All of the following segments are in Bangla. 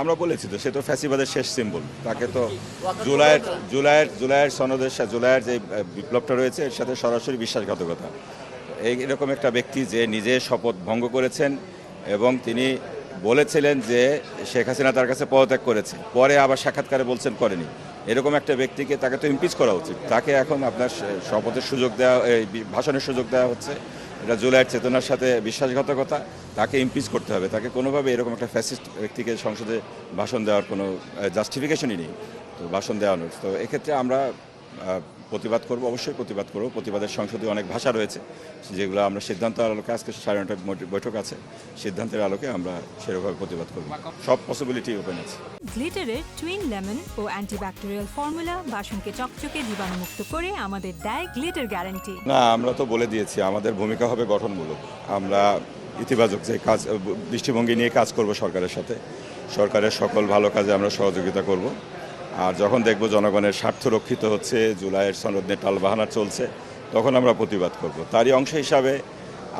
আমরা বলেছি তো, সে তো ফ্যাসিবাদের শেষ সিম্বল। তাকে তো জুলাইয়ের সনদের সাথে, জুলাইয়ের যে বিপ্লবটা রয়েছে এর সাথে সরাসরি বিশ্বাসঘাতকতা। এরকম একটা ব্যক্তি যে নিজে শপথ ভঙ্গ করেছেন এবং তিনি বলেছিলেন যে শেখ হাসিনা তার কাছে পদত্যাগ করেছে, পরে আবার সাক্ষাৎকারে বলছেন করেনি। এরকম একটা ব্যক্তিকে তাকে তো ইমপিচ করা উচিত। তাকে এখন আপনার শপথের সুযোগ দেওয়া, ভাষণের সুযোগ দেওয়া হচ্ছে, এটা জুলাইয়ের চেতনার সাথে বিশ্বাসঘাতকতা। তাকে ইমপিচ করতে হবে। তাকে কোনোভাবে এরকম একটা ফ্যাসিস্ট ব্যক্তিকে সংসদে ভাষণ দেওয়ার কোনো জাস্টিফিকেশনই নেই তো ভাষণ দেওয়ানোর। তো এক্ষেত্রে আমরা প্রতিবাদ করব, অবশ্যই প্রতিবাদ করব। প্রতিবাদের সংসদীয় অনেক ভাষা রয়েছে, যেগুলো আমরা সিদ্ধান্তের আলোকে, আজকে 9:30 বৈঠক আছে, সিদ্ধান্তের আলোকে আমরা সেরকমভাবে প্রতিবাদ করব। সব পসিবিলিটি ওপেন আছে। গ্লিটারের টুইন লেমন ও অ্যান্টিব্যাকটেরিয়াল ফর্মুলা বাসনকে চকচকে জীবাণুমুক্ত করে আমাদের দেয় গ্লিটার গ্যারান্টি। না, আমরা তো বলে দিয়েছি আমাদের ভূমিকা হবে গঠনমূলক। আমরা ইতিবাচক যে কাজ, দৃষ্টিভঙ্গি নিয়ে কাজ করব সরকারের সাথে। সরকারের সকল ভালো কাজে আমরা সহযোগিতা করব। আর যখন দেখব জনগণের স্বার্থ রক্ষিত হচ্ছে, জুলাইয়ের সনদ নিয়ে টালবাহানা চলছে, তখন আমরা প্রতিবাদ করব। তারই অংশ হিসাবে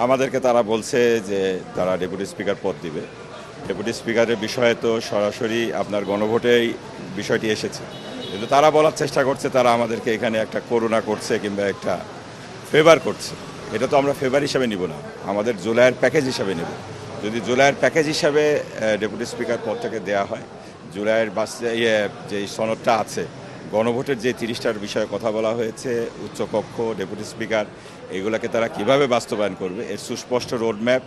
আমাদেরকে তারা বলছে যে তারা ডেপুটি স্পিকার পদ দিবে। ডেপুটি স্পিকারের বিষয়ে তো সরাসরি আপনার গণভোটেই বিষয়টি এসেছে, কিন্তু তারা বলার চেষ্টা করছে তারা আমাদেরকে এখানে একটা করুণা করছে কিংবা একটা ফেভার করছে। এটা তো আমরা ফেভার হিসাবে নিব না, আমাদের জুলাইয়ের প্যাকেজ হিসাবে নেব। যদি জুলাইয়ের প্যাকেজ হিসাবে ডেপুটি স্পিকার পদটাকে দেওয়া হয়, জুলাইয়ের যে সনদটা আছে, গণভোটের যে 30টার বিষয়ে কথা বলা হয়েছে, উচ্চকক্ষ, ডেপুটি স্পিকার, এগুলোকে তারা কিভাবে বাস্তবায়ন করবে এর সুস্পষ্ট রোডম্যাপ,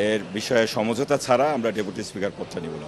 এর বিষয়ে সমঝোতা ছাড়া আমরা ডেপুটি স্পিকার পদটা নিব না।